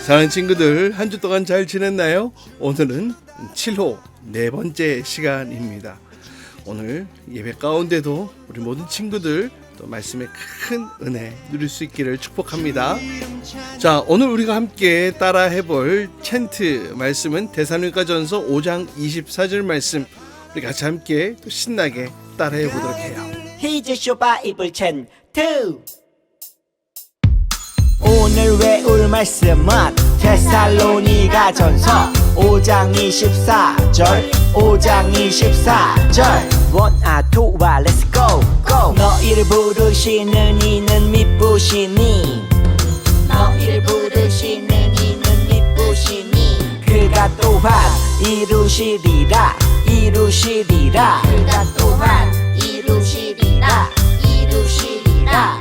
사랑하는 친구들, 한 주 동안 잘 지냈나요? 오늘은 7호 네 번째 시간입니다. 오늘 예배 가운데도 우리 모든 친구들 또 말씀의 큰 은혜 누릴 수 있기를 축복합니다. 자, 오늘 우리가 함께 따라 해볼 챈트 말씀은 데살로니가전서 5장 24절 말씀, 우리 같이 함께 또 신나게 따라 해보도록 해요. 히즈쇼 바이블 챈트. 오늘 외울 말씀은 데살로니가전서 5장 24절 5장 24절 원아투와 렛츠고 고. 너희를 부르시는 이는 미쁘시니 너희를 부르시는 이는 미쁘시니 그가 또한 이루시리라 이루시리라 그가 또한 이루시리라 이루시리라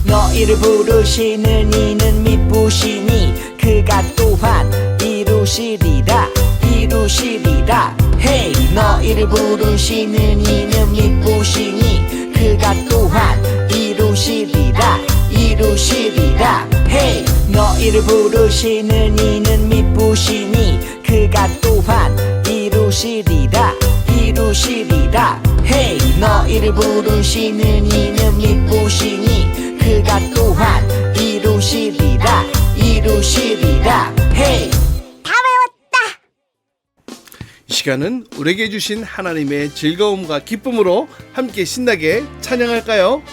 너희를 부르시는 이는 미쁘시니 그가 또한 이루시리라 이루시리라. 헤이 너희를 부르시는 이는 미쁘시니 그가 또한 이루시리라 이루시리라. 헤이 너희를 부르시는 이는 미쁘시니 그가 또한 이루시리라 이루시리라. 헤이 너희를 부르시는 이는 미쁘시니 그가 또한 이루시리라 이루시리라. 헤이 이 시간은 우리에게 주신 하나님의 즐거움과 기쁨으로 함께 신나게 찬양할까요?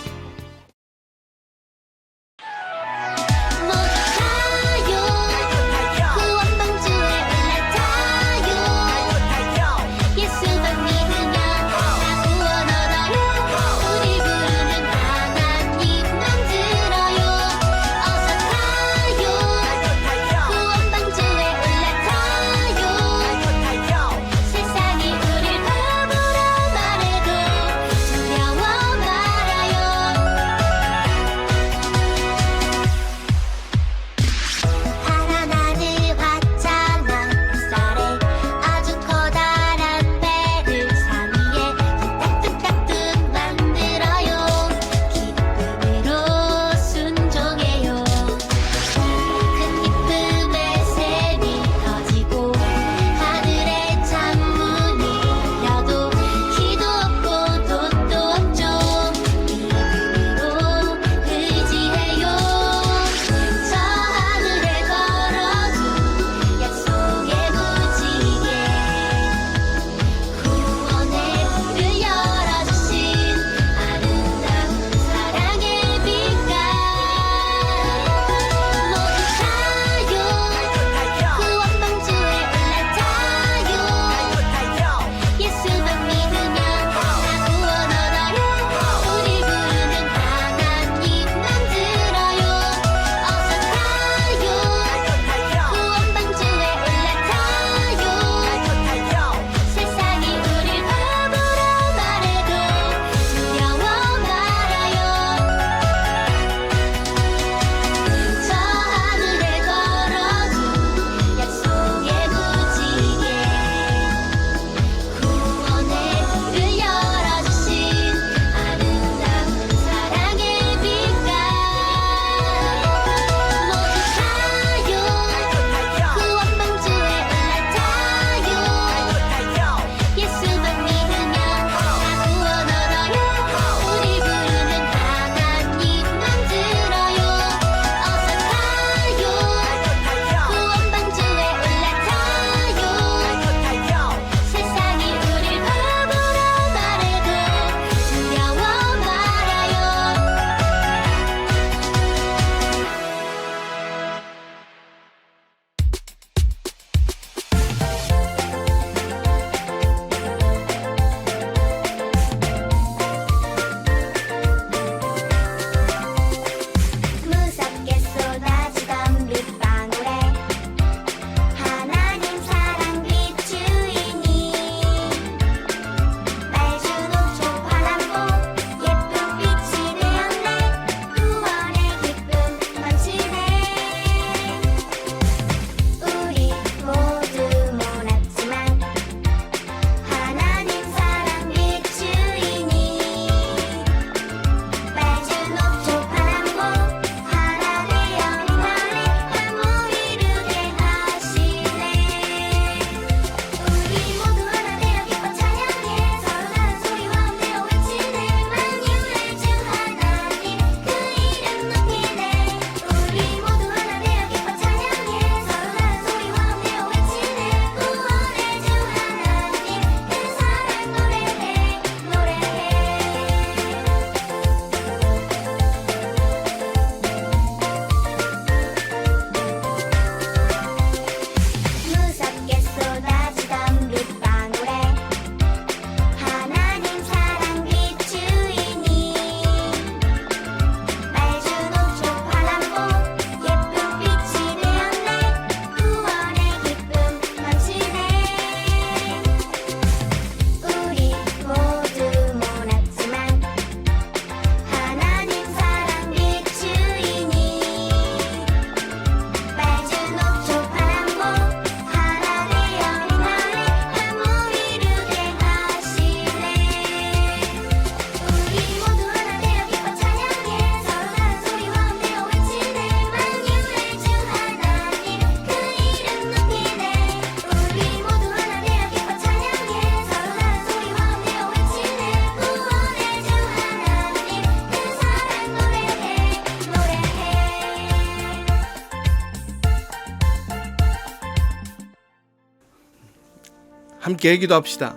함께 기도합시다.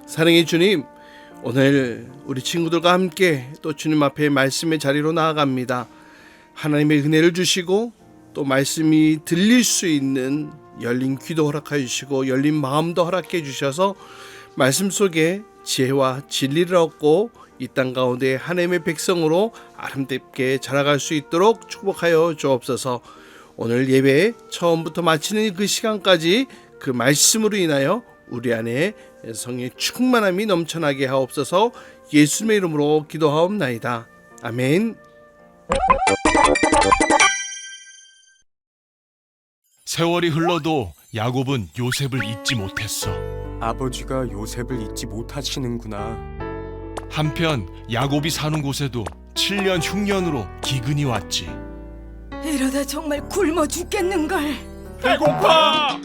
사랑의 주님, 오늘 우리 친구들과 함께 또 주님 앞에 말씀의 자리로 나아갑니다. 하나님의 은혜를 주시고 또 말씀이 들릴 수 있는 열린 귀도 허락해 주시고 열린 마음도 허락해 주셔서 말씀 속에 지혜와 진리를 얻고 이 땅 가운데 하나님의 백성으로 아름답게 자라갈 수 있도록 축복하여 주옵소서. 오늘 예배 처음부터 마치는 그 시간까지 그 말씀으로 인하여 우리 안에 성의 충만함이 넘쳐나게 하옵소서. 예수님의 이름으로 기도하옵나이다. 아멘. 세월이 흘러도 야곱은 요셉을 잊지 못했어. 아버지가 요셉을 잊지 못하시는구나. 한편 야곱이 사는 곳에도 7년 흉년으로 기근이 왔지. 이러다 정말 굶어 죽겠는걸. 배고파!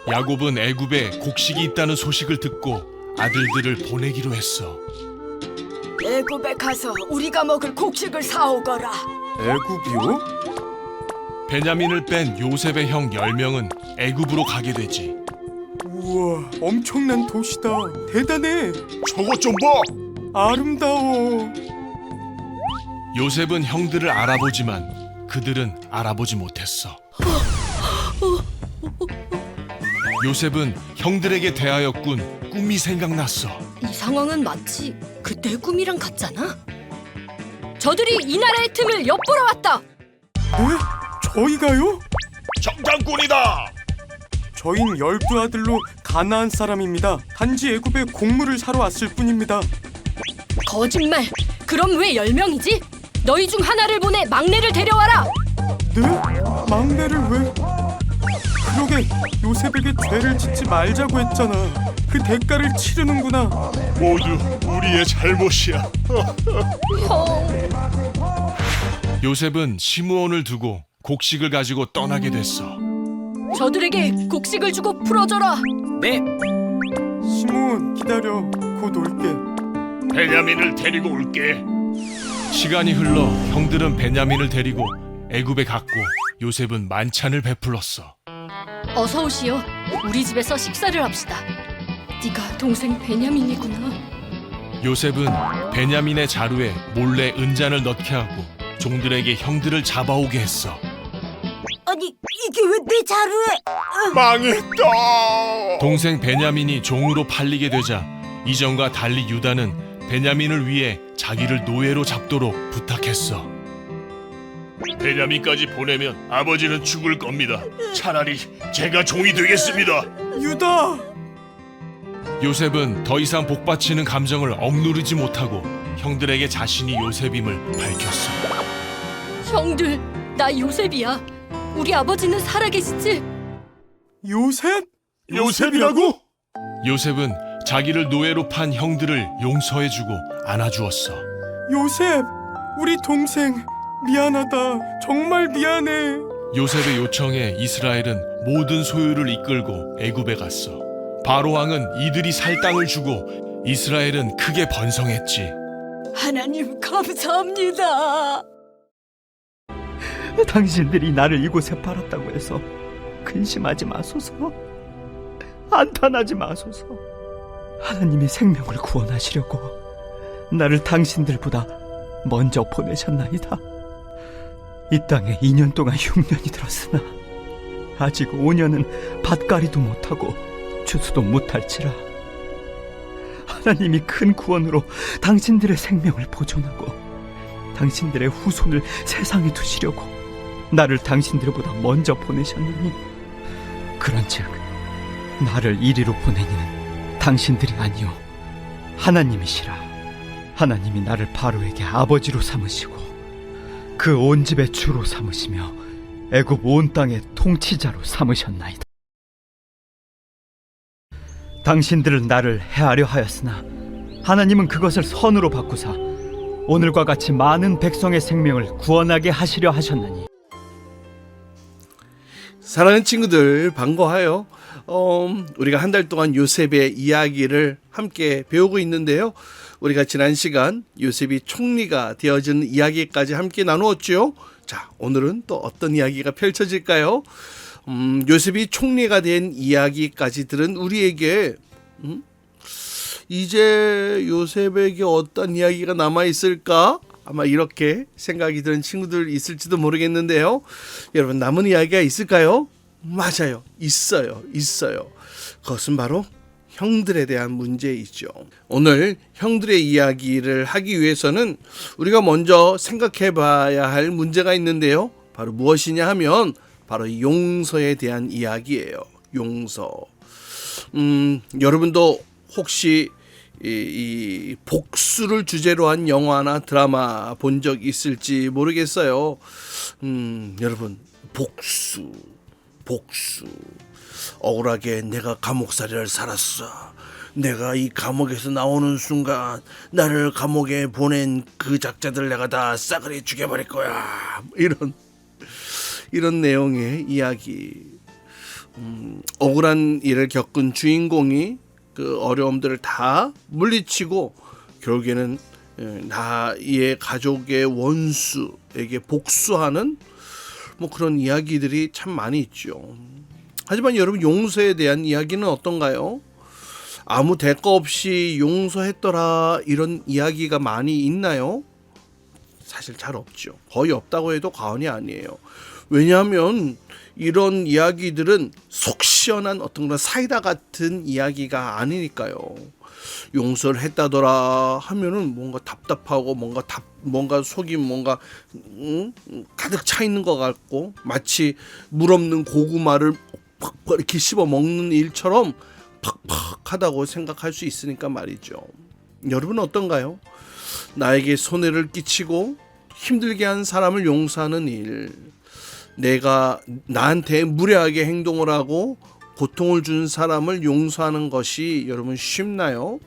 야곱은 애굽에 곡식이 있다는 소식을 듣고 아들들을 보내기로 했어. 애굽에 가서 우리가 먹을 곡식을 사오거라. 애굽이요? 베냐민을 뺀 요셉의 형 10명은 애굽으로 가게 되지. 우와, 엄청난 도시다. 대단해. 저것 좀 봐! 아름다워. 요셉은 형들을 알아보지만 그들은 알아보지 못했어. 요셉은 형들에게 대하였군 꿈이 생각났어. 이 상황은 마치 그때의 꿈이랑 같잖아. 저들이 이 나라의 틈을 엿보러 왔다. 네? 저희가요? 정탐꾼이다! 저흰 12아들로 가나안 사람입니다. 단지 애굽에 곡물을 사러 왔을 뿐입니다. 거짓말. 그럼 왜 10명이지? 너희 중 하나를 보내 막내를 데려와라. 네? 막내를 왜? 그러게 요셉에게 죄를 짓지 말자고 했잖아. 그 대가를 치르는구나. 모두 우리의 잘못이야. 형. 요셉은 시므온을 두고 곡식을 가지고 떠나게 됐어. 저들에게 곡식을 주고 풀어줘라. 네. 시몬, 기다려. 곧 올게. 베냐민을 데리고 올게. 시간이 흘러 형들은 베냐민을 데리고 애굽에 갔고 요셉은 만찬을 베풀었어. 어서 오시오. 우리 집에서 식사를 합시다. 네가 동생 베냐민이구나. 요셉은 베냐민의 자루에 몰래 은잔을 넣게 하고 종들에게 형들을 잡아오게 했어. 아니 이게 왜 내 자루에? 망했다. 동생 베냐민이 종으로 팔리게 되자 이전과 달리 유다는 베냐민을 위해 자기를 노예로 잡도록 부탁했어. 베냐민까지 보내면 아버지는 죽을 겁니다. 차라리 제가 종이 되겠습니다. 유다! 요셉은 더 이상 복받치는 감정을 억누르지 못하고 형들에게 자신이 요셉임을 밝혔어. 형들, 나 요셉이야. 우리 아버지는 살아계시지? 요셉? 요셉이라고? 요셉은 자기를 노예로 판 형들을 용서해주고 안아주었어. 요셉! 우리 동생 미안하다. 정말 미안해. 요셉의 요청에 이스라엘은 모든 소유를 이끌고 애굽에 갔어. 바로 왕은 이들이 살 땅을 주고 이스라엘은 크게 번성했지. 하나님 감사합니다. 당신들이 나를 이곳에 팔았다고 해서 근심하지 마소서. 안탄하지 마소서. 하나님이 생명을 구원하시려고 나를 당신들보다 먼저 보내셨나이다. 이 땅에 2년 동안 흉년이 들었으나 아직 5년은 밭갈이도 못하고 추수도 못할지라. 하나님이 큰 구원으로 당신들의 생명을 보존하고 당신들의 후손을 세상에 두시려고 나를 당신들보다 먼저 보내셨느니, 그런즉 나를 이리로 보낸 이는 당신들이 아니요 하나님이시라. 하나님이 나를 바로에게 아버지로 삼으시고 그 온 집의 주로 삼으시며 애굽 온 땅의 통치자로 삼으셨나이다. 당신들은 나를 해하려 하였으나 하나님은 그것을 선으로 바꾸사 오늘과 같이 많은 백성의 생명을 구원하게 하시려 하셨나니. 사랑하는 친구들, 반가워요. 우리가 한 달 동안 요셉의 이야기를 함께 배우고 있는데요. 우리가 지난 시간 요셉이 총리가 되어지는 이야기까지 함께 나누었죠. 자, 오늘은 또 어떤 이야기가 펼쳐질까요? 요셉이 총리가 된 이야기까지 들은 우리에게 이제 요셉에게 어떤 이야기가 남아 있을까? 아마 이렇게 생각이 드는 친구들 있을지도 모르겠는데요. 여러분, 남은 이야기가 있을까요? 맞아요. 있어요. 그것은 바로 형들에 대한 문제이죠. 오늘 형들의 이야기를 하기 위해서는 우리가 먼저 생각해 봐야 할 문제가 있는데요. 바로 무엇이냐 하면 바로 용서에 대한 이야기예요. 용서. 여러분도 혹시 이 복수를 주제로 한 영화나 드라마 본 적 있을지 모르겠어요. 여러분, 복수. 억울하게 내가 감옥살이를 살았어. 내가 이 감옥에서 나오는 순간 나를 감옥에 보낸 그 작자들 내가 다 싸그리 죽여버릴 거야. 이런 내용의 이야기. 억울한 일을 겪은 주인공이 그 어려움들을 다 물리치고 결국에는 나의 가족의 원수에게 복수하는 그런 이야기들이 참 많이 있죠. 하지만 여러분, 용서에 대한 이야기는 어떤가요? 아무 대가 없이 용서했더라 이런 이야기가 많이 있나요? 사실 잘 없죠. 거의 없다고 해도 과언이 아니에요. 왜냐하면 이런 이야기들은 속 시원한 어떤 그런 사이다 같은 이야기가 아니니까요. 용서를 했다더라 하면은 뭔가 답답하고 뭔가 속이 가득 차 있는 것 같고, 마치 물 없는 고구마를 팍팍 이렇게 씹어 먹는 일처럼 팍팍하다고 생각할 수 있으니까 말이죠. 여러분은 어떤가요? 나에게 손해를 끼치고 힘들게 한 사람을 용서하는 일, 내가 나한테 무례하게 행동을 하고 고통을 준 사람을 용서하는 것이 여러분 쉽나요?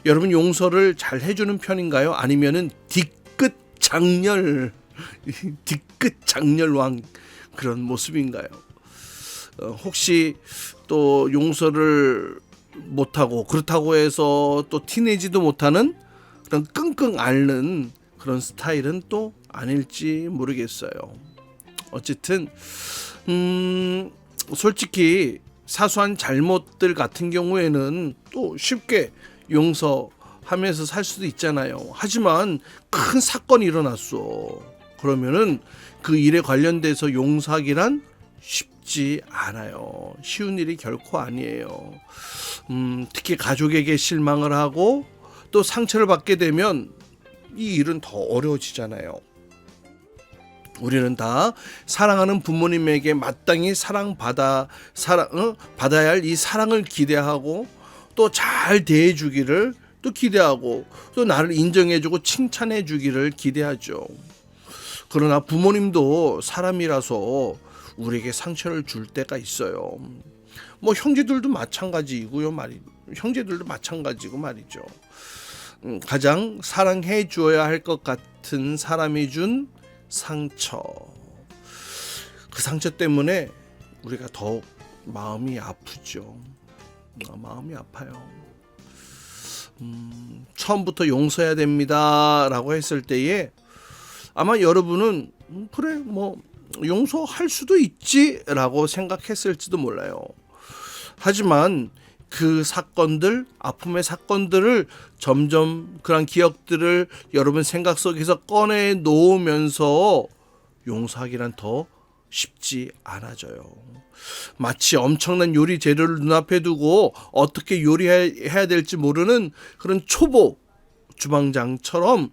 여러분, 용서를 잘 해주는 편인가요? 아니면은 뒤끝 장렬왕 그런 모습인가요? 혹시 또 용서를 못하고 그렇다고 해서 또 티내지도 못하는 그런 끙끙 앓는 그런 스타일은 또 아닐지 모르겠어요. 어쨌든 솔직히 사소한 잘못들 같은 경우에는 또 쉽게 용서하면서 살 수도 있잖아요. 하지만 큰 사건이 일어났어. 그러면은 그 일에 관련돼서 용서하기란 쉽지 않아요. 쉬운 일이 결코 아니에요. 특히 가족에게 실망을 하고 또 상처를 받게 되면 이 일은 더 어려워지잖아요. 우리는 다 사랑하는 부모님에게 마땅히 받아야 할 이 사랑을 기대하고 또 잘 대해주기를 또 기대하고 또 나를 인정해주고 칭찬해주기를 기대하죠. 그러나 부모님도 사람이라서 우리에게 상처를 줄 때가 있어요. 형제들도 마찬가지고 말이죠. 가장 사랑해 주어야 할 것 같은 사람이 준 상처, 그 상처 때문에 우리가 더욱 마음이 아프죠. 마음이 아파요. 처음부터 용서해야 됩니다 라고 했을 때에 아마 여러분은 그래 용서할 수도 있지 라고 생각했을지도 몰라요. 하지만 그 사건들, 아픔의 사건들을 점점 그런 기억들을 여러분 생각 속에서 꺼내 놓으면서 용서하기란 더 쉽지 않아져요. 마치 엄청난 요리 재료를 눈앞에 두고 어떻게 요리해야 될지 모르는 그런 초보 주방장처럼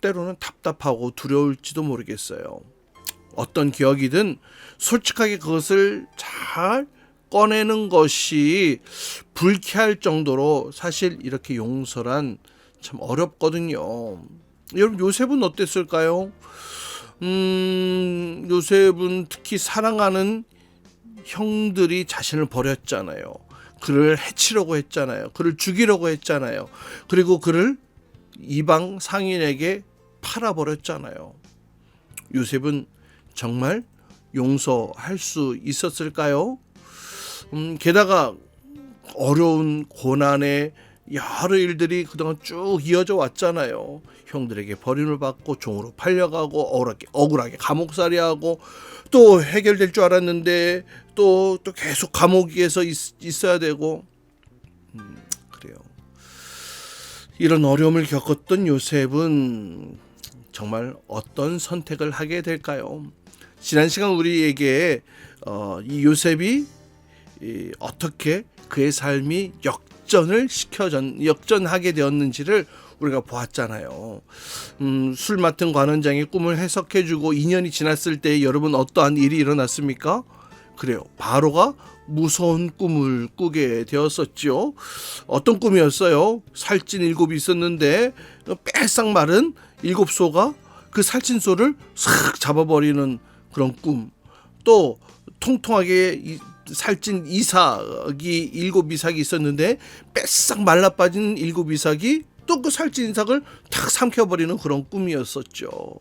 때로는 답답하고 두려울지도 모르겠어요. 어떤 기억이든 솔직하게 그것을 잘 꺼내는 것이 불쾌할 정도로 사실 이렇게 용서란 참 어렵거든요. 여러분, 요셉은 어땠을까요? 요셉은 특히 사랑하는 형들이 자신을 버렸잖아요. 그를 해치려고 했잖아요. 그를 죽이려고 했잖아요. 그리고 그를 이방 상인에게 팔아버렸잖아요. 요셉은 정말 용서할 수 있었을까요? 게다가 어려운 고난의 여러 일들이 그동안 쭉 이어져 왔잖아요. 형들에게 버림을 받고 종으로 팔려가고 억울하게 감옥살이하고 또 해결될 줄 알았는데 또 계속 감옥에서 있어야 되고 그래요. 이런 어려움을 겪었던 요셉은 정말 어떤 선택을 하게 될까요? 지난 시간 우리에게 이 요셉이 어떻게 그의 삶이 역전하게 되었는지를 우리가 보았잖아요. 술 맡은 관원장의 꿈을 해석해주고 2년이 지났을 때 여러분 어떠한 일이 일어났습니까? 그래요. 바로가 무서운 꿈을 꾸게 되었었죠. 어떤 꿈이었어요? 살찐 7이 있었는데 빼싹 마른 7소가 그 살찐 소를 싹 잡아버리는 그런 꿈. 또 통통하게 살찐 이삭이 7이삭이 있었는데 빼싹 말라빠진 7이삭이 또 그 살찐 이삭을 탁 삼켜버리는 그런 꿈이었었죠.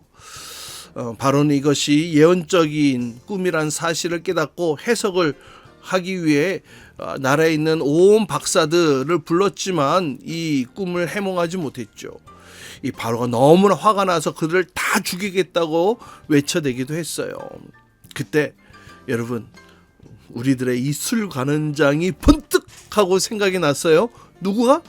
바로는 이것이 예언적인 꿈이란 사실을 깨닫고 해석을 하기 위해 나라에 있는 온 박사들을 불렀지만 이 꿈을 해몽하지 못했죠. 이 바로가 너무나 화가 나서 그들을 다 죽이겠다고 외쳐대기도 했어요. 그때 여러분 우리들의 이 술 관원장이 번뜩 하고 생각이 났어요. 누구가?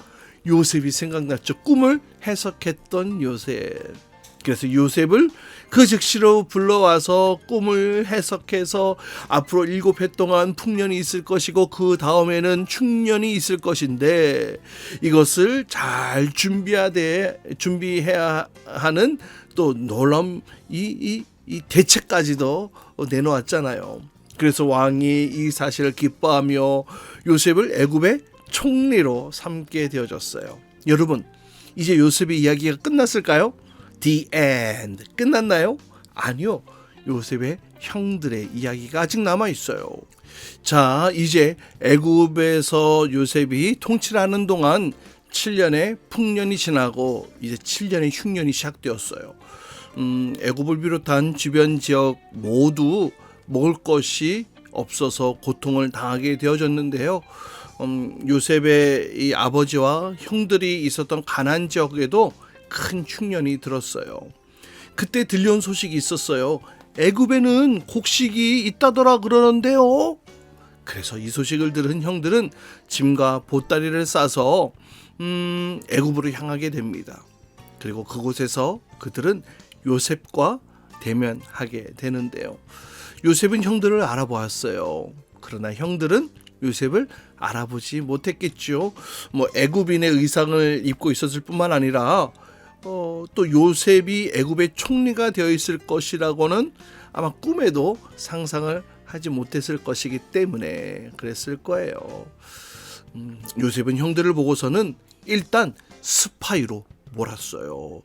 요셉이 생각났죠. 꿈을 해석했던 요셉. 그래서 요셉을 그 즉시로 불러와서 꿈을 해석해서 앞으로 7해 동안 풍년이 있을 것이고 그 다음에는 충년이 있을 것인데 이것을 잘 준비해야 하는 또 놀라운 이 대책까지도 내놓았잖아요. 그래서 왕이 이 사실을 기뻐하며 요셉을 애굽의 총리로 삼게 되어졌어요. 여러분 이제 요셉의 이야기가 끝났을까요? The end. 끝났나요? 아니요. 요셉의 형들의 이야기가 아직 남아 있어요. 자, 이제 애굽에서 요셉이 통치를 하는 동안 7년의 풍년이 지나고 이제 7년의 흉년이 시작되었어요. 애굽을 비롯한 주변 지역 모두 먹을 것이 없어서 고통을 당하게 되어졌는데요. 요셉의 이 아버지와 형들이 있었던 가나안 지역에도 큰 흉년이 들었어요. 그때 들려온 소식이 있었어요. 애굽에는 곡식이 있다더라 그러는데요. 그래서 이 소식을 들은 형들은 짐과 보따리를 싸서 애굽으로 향하게 됩니다. 그리고 그곳에서 그들은 요셉과 대면하게 되는데요. 요셉은 형들을 알아보았어요. 그러나 형들은 요셉을 알아보지 못했겠죠. 애굽인의 의상을 입고 있었을 뿐만 아니라 또 요셉이 애굽의 총리가 되어 있을 것이라고는 아마 꿈에도 상상을 하지 못했을 것이기 때문에 그랬을 거예요. 요셉은 형들을 보고서는 일단 스파이로 몰았어요.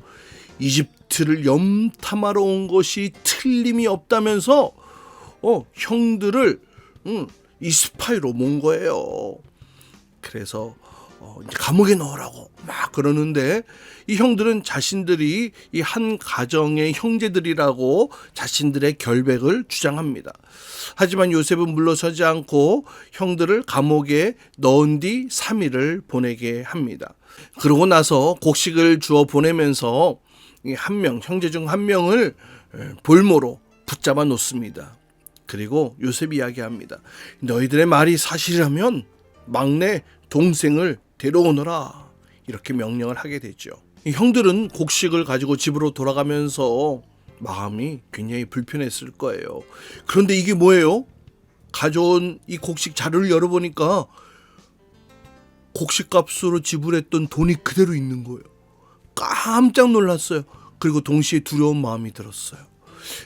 이집트를 염탐하러 온 것이 틀림이 없다면서 형들을 이 스파이로 모은 거예요. 그래서 이제 감옥에 넣으라고 막 그러는데 이 형들은 자신들이 이 한 가정의 형제들이라고 자신들의 결백을 주장합니다. 하지만 요셉은 물러서지 않고 형들을 감옥에 넣은 뒤 3일을 보내게 합니다. 그러고 나서 곡식을 주어 보내면서 형제 중 한 명을 볼모로 붙잡아 놓습니다. 그리고 요셉이 이야기합니다. 너희들의 말이 사실이라면 막내 동생을 데려오너라. 이렇게 명령을 하게 되죠. 형들은 곡식을 가지고 집으로 돌아가면서 마음이 굉장히 불편했을 거예요. 그런데 이게 뭐예요? 가져온 이 곡식 자료를 열어보니까 곡식값으로 지불했던 돈이 그대로 있는 거예요. 깜짝 놀랐어요. 그리고 동시에 두려운 마음이 들었어요.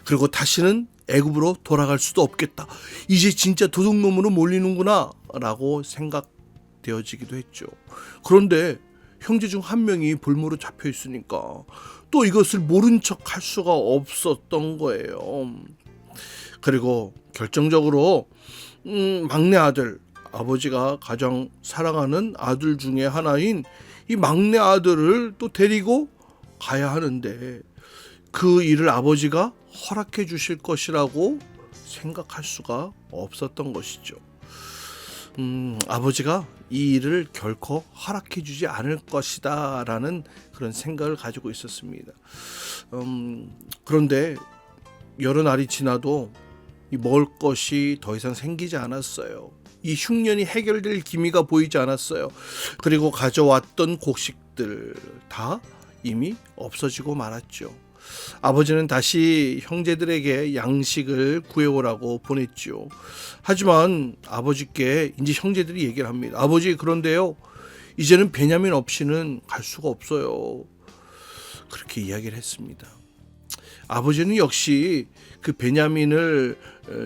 그리고 다시는 애굽으로 돌아갈 수도 없겠다. 이제 진짜 도둑놈으로 몰리는구나 라고 생각되어지기도 했죠. 그런데 형제 중 한 명이 볼모로 잡혀 있으니까 또 이것을 모른 척 할 수가 없었던 거예요. 그리고 결정적으로 막내 아들, 아버지가 가장 사랑하는 아들 중에 하나인 이 막내 아들을 또 데리고 가야 하는데 그 일을 아버지가 허락해 주실 것이라고 생각할 수가 없었던 것이죠. 아버지가 이 일을 결코 허락해 주지 않을 것이다 라는 그런 생각을 가지고 있었습니다. 그런데 여러 날이 지나도 이 먹을 것이 더 이상 생기지 않았어요. 이 흉년이 해결될 기미가 보이지 않았어요. 그리고 가져왔던 곡식들 다 이미 없어지고 말았죠. 아버지는 다시 형제들에게 양식을 구해오라고 보냈죠. 하지만 아버지께 이제 형제들이 얘기를 합니다. 아버지, 그런데요, 이제는 베냐민 없이는 갈 수가 없어요. 그렇게 이야기를 했습니다. 아버지는 역시 그 베냐민을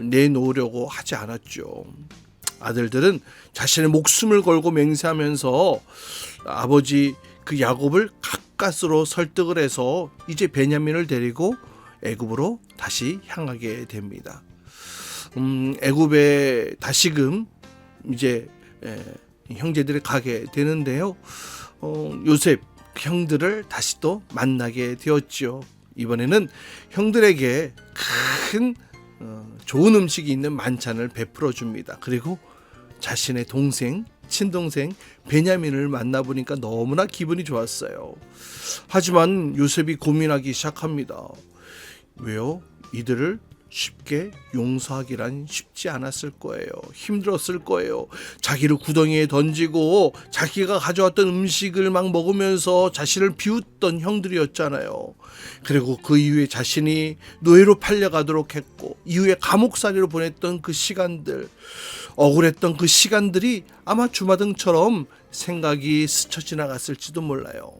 내놓으려고 하지 않았죠. 아들들은 자신의 목숨을 걸고 맹세하면서 아버지 그 야곱을 가까스로 설득을 해서 이제 베냐민을 데리고 애굽으로 다시 향하게 됩니다. 애굽에 다시금 이제 형제들이 가게 되는데요. 요셉 형들을 다시 또 만나게 되었죠. 이번에는 형들에게 큰 좋은 음식이 있는 만찬을 베풀어 줍니다. 그리고 자신의 동생, 친동생 베냐민을 만나보니까 너무나 기분이 좋았어요. 하지만 요셉이 고민하기 시작합니다. 왜요? 이들을 쉽게 용서하기란 쉽지 않았을 거예요. 힘들었을 거예요. 자기를 구덩이에 던지고 자기가 가져왔던 음식을 막 먹으면서 자신을 비웃던 형들이었잖아요. 그리고 그 이후에 자신이 노예로 팔려가도록 했고 이후에 감옥살이로 보냈던 그 시간들, 억울했던 그 시간들이 아마 주마등처럼 생각이 스쳐 지나갔을지도 몰라요.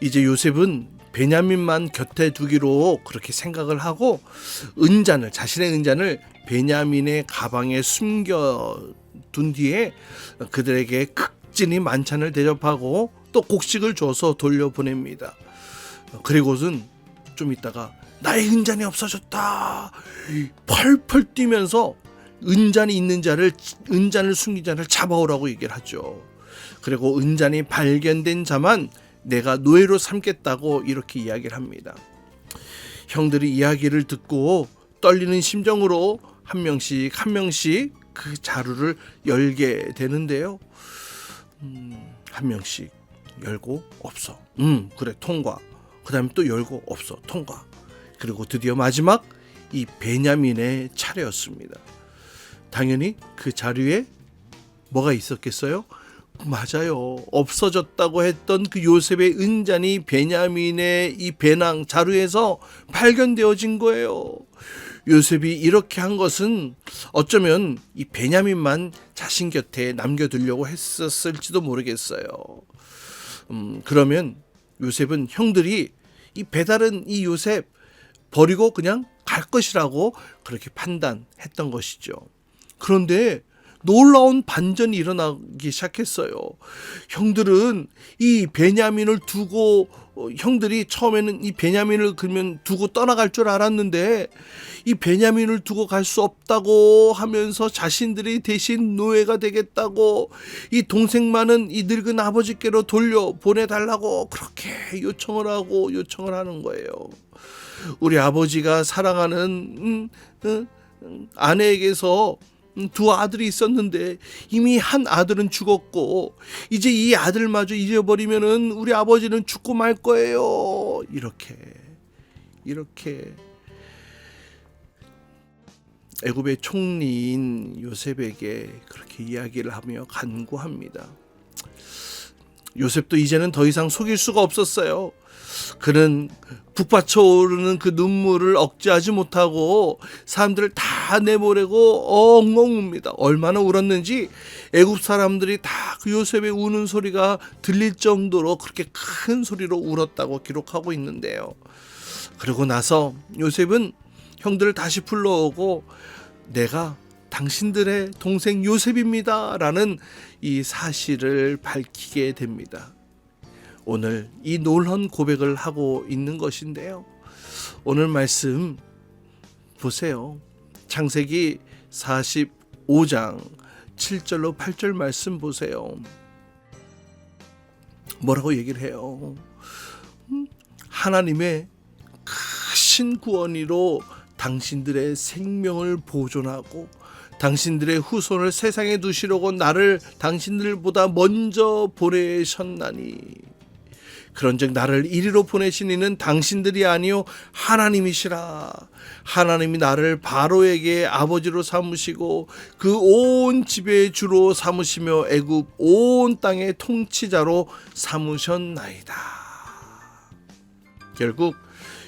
이제 요셉은 베냐민만 곁에 두기로 그렇게 생각을 하고 자신의 은잔을 베냐민의 가방에 숨겨둔 뒤에 그들에게 극진히 만찬을 대접하고 또 곡식을 줘서 돌려보냅니다. 그리고는 좀 있다가 나의 은잔이 없어졌다 펄펄 뛰면서 은잔을 숨긴 자를 잡아오라고 얘기를 하죠. 그리고 은잔이 발견된 자만 내가 노예로 삼겠다고 이렇게 이야기를 합니다. 형들이 이야기를 듣고 떨리는 심정으로 한 명씩 그 자루를 열게 되는데요. 한 명씩 열고 없어. 그래, 통과. 그 다음에 또 열고 없어. 통과. 그리고 드디어 마지막 이 베냐민의 차례였습니다. 당연히 그 자루에 뭐가 있었겠어요? 맞아요. 없어졌다고 했던 그 요셉의 은잔이 베냐민의 이 배낭 자루에서 발견되어진 거예요. 요셉이 이렇게 한 것은 어쩌면 이 베냐민만 자신 곁에 남겨두려고 했었을지도 모르겠어요. 그러면 요셉은 형들이 이 배다른 이 요셉 버리고 그냥 갈 것이라고 그렇게 판단했던 것이죠. 그런데 놀라운 반전이 일어나기 시작했어요. 형들은 이 베냐민을 두고 형들이 처음에는 이 베냐민을 그러면 두고 떠나갈 줄 알았는데 이 베냐민을 두고 갈 수 없다고 하면서 자신들이 대신 노예가 되겠다고 이 동생만은 이 늙은 아버지께로 돌려 보내달라고 그렇게 요청을 하는 거예요. 우리 아버지가 사랑하는 아내에게서 두 아들이 있었는데 이미 한 아들은 죽었고 이제 이 아들마저 잊어버리면은 우리 아버지는 죽고 말 거예요. 이렇게 애굽의 총리인 요셉에게 그렇게 이야기를 하며 간구합니다. 요셉도 이제는 더 이상 속일 수가 없었어요. 그는 북받쳐 오르는 그 눈물을 억제하지 못하고 사람들을 다 내보내고 엉엉 웁니다. 얼마나 울었는지 애굽 사람들이 다 그 요셉의 우는 소리가 들릴 정도로 그렇게 큰 소리로 울었다고 기록하고 있는데요. 그러고 나서 요셉은 형들을 다시 불러오고 내가 당신들의 동생 요셉입니다 라는 이 사실을 밝히게 됩니다. 오늘 이 놀라운 고백을 하고 있는 것인데요. 오늘 말씀 보세요. 창세기 45장 7절로 8절 말씀 보세요. 뭐라고 얘기를 해요? 하나님의 크신 구원으로 당신들의 생명을 보존하고 당신들의 후손을 세상에 두시려고 나를 당신들보다 먼저 보내셨나니 그런즉 나를 이리로 보내신 이는 당신들이 아니요 하나님이시라. 하나님이 나를 바로에게 아버지로 삼으시고 그 온 집의 주로 삼으시며 애굽 온 땅의 통치자로 삼으셨나이다. 결국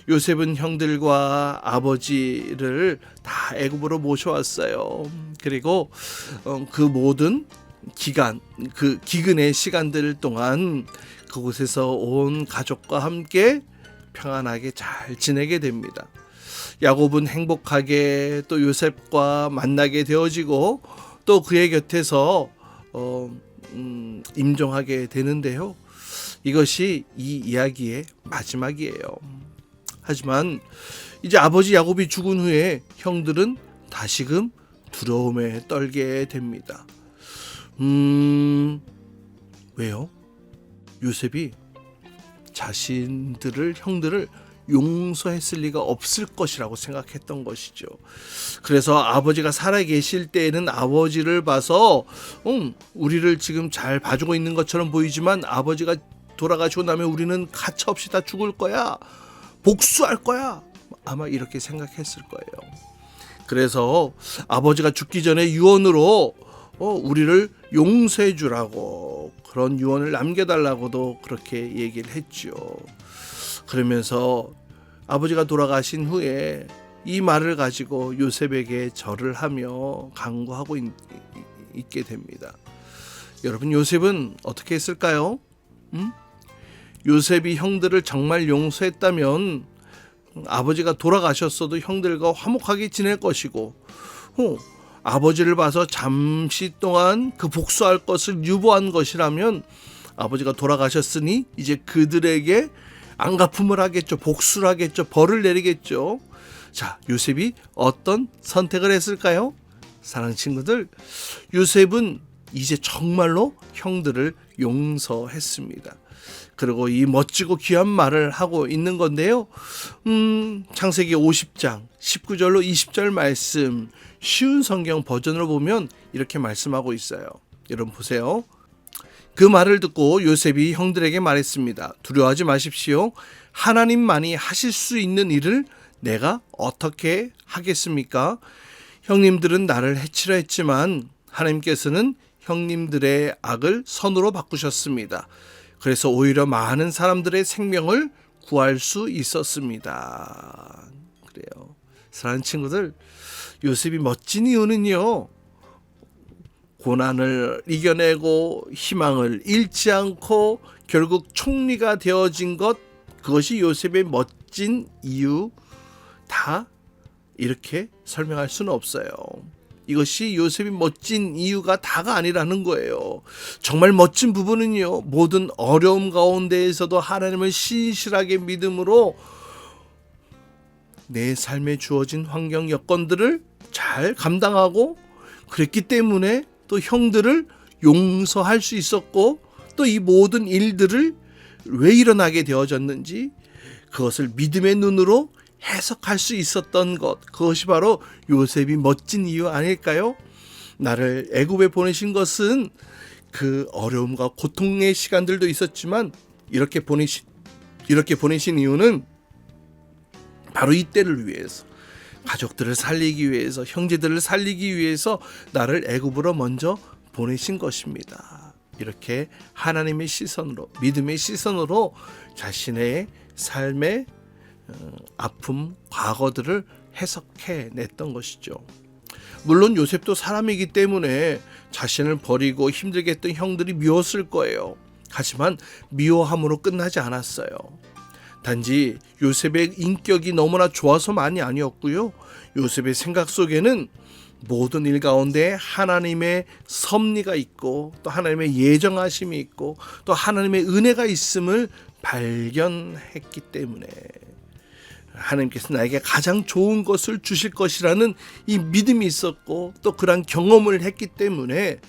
요셉은 형들과 아버지를 다 애굽으로 모셔왔어요. 그리고 그 모든 기간, 그 기근의 시간들 동안 그곳에서 온 가족과 함께 평안하게 잘 지내게 됩니다. 야곱은 행복하게 또 요셉과 만나게 되어지고 또 그의 곁에서 임종하게 되는데요. 이것이 이 이야기의 마지막이에요. 하지만 이제 아버지 야곱이 죽은 후에 형들은 다시금 두려움에 떨게 됩니다. 왜요? 요셉이 형들을 용서했을 리가 없을 것이라고 생각했던 것이죠. 그래서 아버지가 살아계실 때에는 아버지를 봐서 우리를 지금 잘 봐주고 있는 것처럼 보이지만 아버지가 돌아가시고 나면 우리는 가차없이 다 죽을 거야. 복수할 거야. 아마 이렇게 생각했을 거예요. 그래서 아버지가 죽기 전에 유언으로 우리를 용서해 주라고 그런 유언을 남겨달라고도 그렇게 얘기를 했죠. 그러면서 아버지가 돌아가신 후에 이 말을 가지고 요셉에게 절을 하며 간구하고 있게 됩니다. 여러분, 요셉은 어떻게 했을까요? 요셉이 형들을 정말 용서했다면 아버지가 돌아가셨어도 형들과 화목하게 지낼 것이고 아버지를 봐서 잠시 동안 그 복수할 것을 유보한 것이라면 아버지가 돌아가셨으니 이제 그들에게 안갚음을 하겠죠. 복수를 하겠죠. 벌을 내리겠죠. 자, 요셉이 어떤 선택을 했을까요? 사랑하는 친구들, 요셉은 이제 정말로 형들을 용서했습니다. 그리고 이 멋지고 귀한 말을 하고 있는 건데요. 창세기 50장 19절로 20절 말씀, 쉬운 성경 버전으로 보면 이렇게 말씀하고 있어요. 여러분 보세요. 그 말을 듣고 요셉이 형들에게 말했습니다. 두려워하지 마십시오. 하나님만이 하실 수 있는 일을 내가 어떻게 하겠습니까? 형님들은 나를 해치려 했지만 하나님께서는 형님들의 악을 선으로 바꾸셨습니다. 그래서 오히려 많은 사람들의 생명을 구할 수 있었습니다. 그래요. 사랑하는 친구들, 요셉이 멋진 이유는요, 고난을 이겨내고 희망을 잃지 않고 결국 총리가 되어진 것, 그것이 요셉의 멋진 이유, 다 이렇게 설명할 수는 없어요. 이것이 요셉이 멋진 이유가 다가 아니라는 거예요. 정말 멋진 부분은요, 모든 어려움 가운데에서도 하나님을 신실하게 믿음으로 내 삶에 주어진 환경 여건들을 잘 감당하고 그랬기 때문에 또 형들을 용서할 수 있었고 또 이 모든 일들을 왜 일어나게 되어졌는지 그것을 믿음의 눈으로 해석할 수 있었던 것, 그것이 바로 요셉이 멋진 이유 아닐까요? 나를 애굽에 보내신 것은 그 어려움과 고통의 시간들도 있었지만 이렇게 보내신 이유는 바로 이때를 위해서, 가족들을 살리기 위해서, 형제들을 살리기 위해서 나를 애굽으로 먼저 보내신 것입니다. 이렇게 하나님의 시선으로, 믿음의 시선으로 자신의 삶의 아픔, 과거들을 해석해 냈던 것이죠. 물론 요셉도 사람이기 때문에 자신을 버리고 힘들게 했던 형들이 미웠을 거예요. 하지만 미워함으로 끝나지 않았어요. 단지 요셉의 인격이 너무나 좋아서만이 아니었고요. 요셉의 생각 속에는 모든 일 가운데 하나님의 섭리가 있고 또 하나님의 예정하심이 있고 또 하나님의 은혜가 있음을 발견했기 때문에 하나님께서 나에게 가장 좋은 것을 주실 것이라는 이 믿음이 있었고 또 그런 경험을 했기 때문에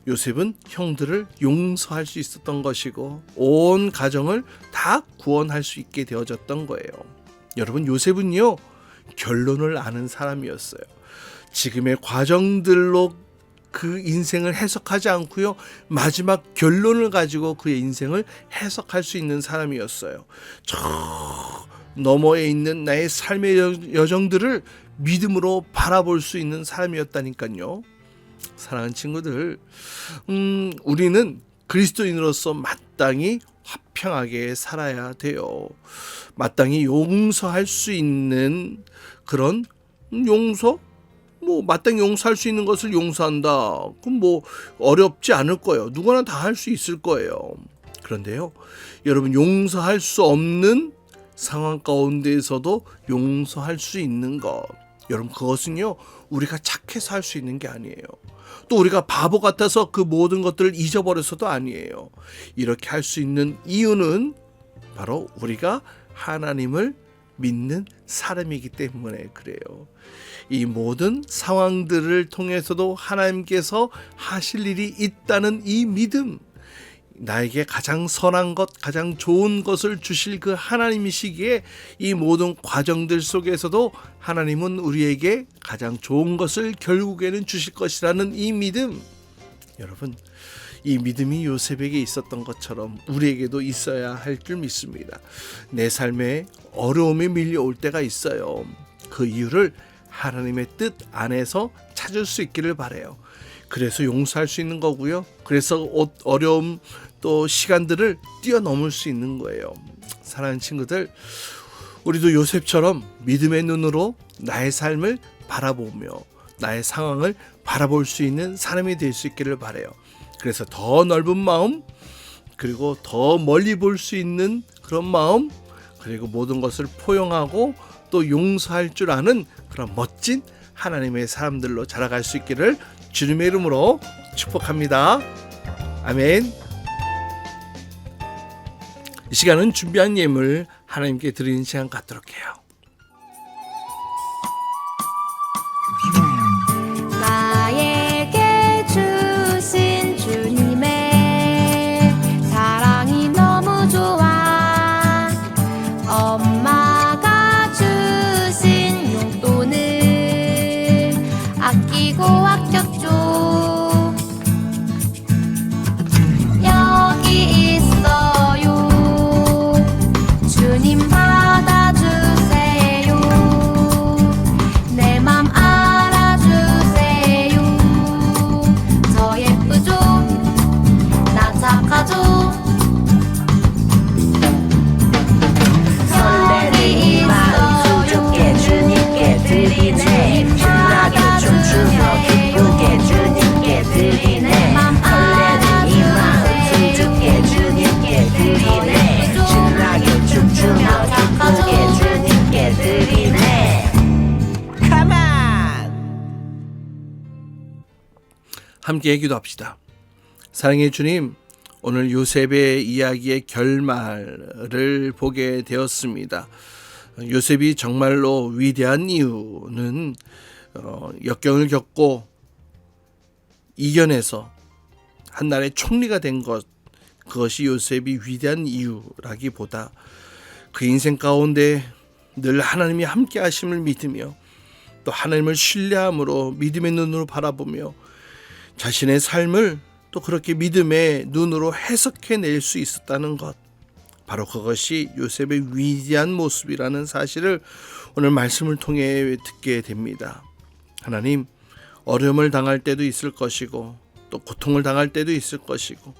요셉은 형들을 용서할 수 있었던 것이고 온 가정을 다 구원할 수 있게 되어졌던 거예요. 여러분, 요셉은요, 결론을 아는 사람이었어요. 지금의 과정들로 그 인생을 해석하지 않고요, 마지막 결론을 가지고 그의 인생을 해석할 수 있는 사람이었어요. 저 너머에 있는 나의 삶의 여정들을 믿음으로 바라볼 수 있는 사람이었다니까요. 사랑하는 친구들, 우리는 그리스도인으로서 마땅히 화평하게 살아야 돼요. 마땅히 용서할 수 있는 그런 용서? 마땅히 용서할 수 있는 것을 용서한다. 그럼 어렵지 않을 거예요. 누구나 다 할 수 있을 거예요. 그런데요, 여러분, 용서할 수 없는 상황 가운데에서도 용서할 수 있는 것, 여러분, 그것은요, 우리가 착해서 할 수 있는 게 아니에요. 또 우리가 바보 같아서 그 모든 것들을 잊어버려서도 아니에요. 이렇게 할 수 있는 이유는 바로 우리가 하나님을 믿는 사람이기 때문에 그래요. 이 모든 상황들을 통해서도 하나님께서 하실 일이 있다는 이 믿음, 나에게 가장 선한 것, 가장 좋은 것을 주실 그 하나님이시기에 이 모든 과정들 속에서도 하나님은 우리에게 가장 좋은 것을 결국에는 주실 것이라는 이 믿음, 여러분, 이 믿음이 요셉에게 있었던 것처럼 우리에게도 있어야 할 줄 믿습니다. 내 삶에 어려움이 밀려올 때가 있어요. 그 이유를 하나님의 뜻 안에서 찾을 수 있기를 바라요. 그래서 용서할 수 있는 거고요. 그래서 어려움 또 시간들을 뛰어넘을 수 있는 거예요. 사랑하는 친구들, 우리도 요셉처럼 믿음의 눈으로 나의 삶을 바라보며 나의 상황을 바라볼 수 있는 사람이 될 수 있기를 바라요. 그래서 더 넓은 마음, 그리고 더 멀리 볼 수 있는 그런 마음, 그리고 모든 것을 포용하고 또 용서할 줄 아는 그런 멋진 하나님의 사람들로 자라갈 수 있기를 주님의 이름으로 축복합니다. 아멘. 이 시간은 준비한 예물 하나님께 드리는 시간 갖도록 해요. 나에게 주신 주님의 사랑이 너무 좋아. 엄마가 주신 용돈을 아끼고 아꼈죠. 여기 있어요. 주님 받아주세요. 내 맘 알아주세요. 저 예쁘죠? 나 착하죠? 설레는 마음 수줍게 주님께 드리네. 신나게 춤추며 기쁘게 주님께 드리네. 설레는 이 마음 수줍게 주님께 드리네. 신나게 춤추며 기쁘게 주님께 드리네. Come on! 함께 기도합시다. 사랑의 주님, 오늘 요셉의 이야기의 결말을 보게 되었습니다. 요셉이 정말로 위대한 이유는 역경을 겪고 이겨내서 한나라의 총리가 된 것, 그것이 요셉이 위대한 이유라기보다 그 인생 가운데 늘 하나님이 함께 하심을 믿으며 또 하나님을 신뢰함으로 믿음의 눈으로 바라보며 자신의 삶을 또 그렇게 믿음의 눈으로 해석해낼 수 있었다는 것, 바로 그것이 요셉의 위대한 모습이라는 사실을 오늘 말씀을 통해 듣게 됩니다. 하나님, 어려움을 당할 때도 있을 것이고 또 고통을 당할 때도 있을 것이고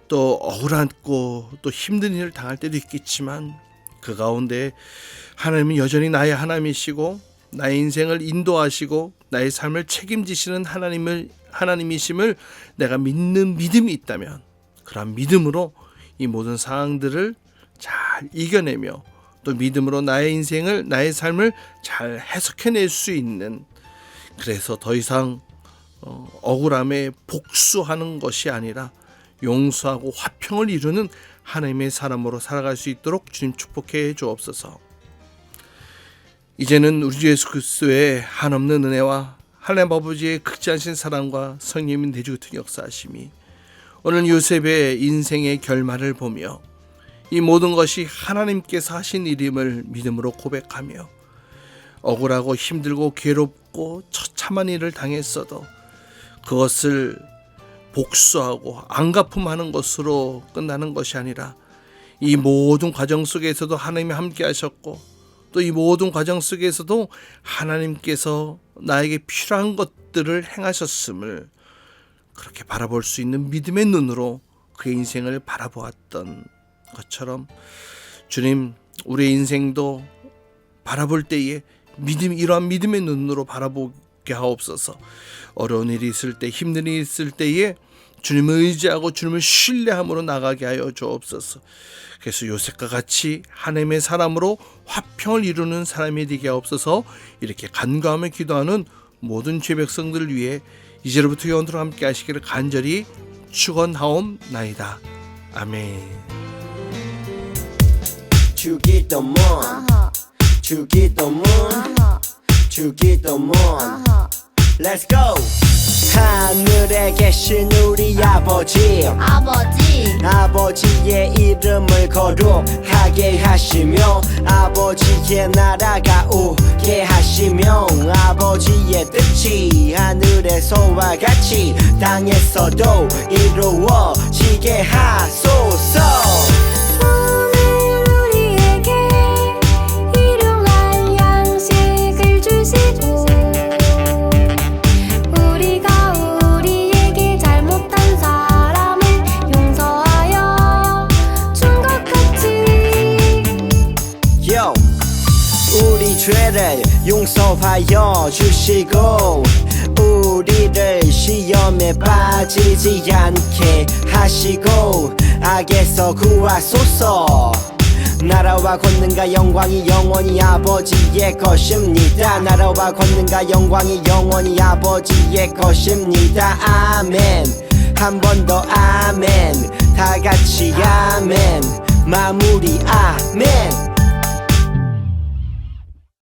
또 억울하고 또 힘든 일을 당할 때도 있겠지만 그 가운데 하나님은 여전히 나의 하나님이시고 나의 인생을 인도하시고 나의 삶을 책임지시는 하나님이심을 내가 믿는 믿음이 있다면 그런 믿음으로 이 모든 상황들을 잘 이겨내며 또 믿음으로 나의 인생을, 나의 삶을 잘 해석해낼 수 있는, 그래서 더 이상 억울함에 복수하는 것이 아니라 용서하고 화평을 이루는 하나님의 사람으로 살아갈 수 있도록 주님 축복해 주옵소서. 이제는 우리 주 예수 그리스도의 한없는 은혜와 하나님 아버지의 극진하신 사랑과 성령님 내주 같은 역사하심이 오늘 요셉의 인생의 결말을 보며 이 모든 것이 하나님께서 하신 일임을 믿음으로 고백하며 억울하고 힘들고 괴롭고 처참한 일을 당했어도 그것을 복수하고 안갚음하는 것으로 끝나는 것이 아니라 이 모든 과정 속에서도 하나님이 함께 하셨고 또 이 모든 과정 속에서도 하나님께서 나에게 필요한 것들을 행하셨음을 그렇게 바라볼 수 있는 믿음의 눈으로 그의 인생을 바라보았던 것처럼 주님, 우리의 인생도 바라볼 때에 이러한 믿음의 눈으로 바라보게 하옵소서. 어려운 일이 있을 때, 힘든 일이 있을 때에 주님을 의지하고 주님을 신뢰함으로 나가게 하여 주옵소서. 그래서 요셉과 같이 하나님의 사람으로 화평을 이루는 사람이 되게 하옵소서. 이렇게 간구하며 기도하는 모든 죄 백성들을 위해 이제로부터 영원토록 함께 하시기를 간절히 축원하옵나이다. 아멘. 주기도문 주기도문 주기도문 Let's go. 하늘에 계신 우리 아버지 아버지의 이름을 거룩하게 하시며 아버지의 나라가 오게 하시며 아버지의 뜻이 하늘에서와 같이 땅에서도 이루어지게 하소서. 오늘 우리에게 일용할 양식을 주시고 우리가 우리에게 잘못한 사람을 용서하여 준 것 같이 Yo, 우리 죄를 용서하여 주시고 우리를 시험에 빠지지 않게 하시고 악에서 구하소서. 나라와 권능과 영광이 영원히 아버지의 것입니다. 나라와 권능과 영광이 영원히 아버지의 것입니다. 아멘. 한 번 더 아멘. 다 같이 아멘. 마무리 아멘.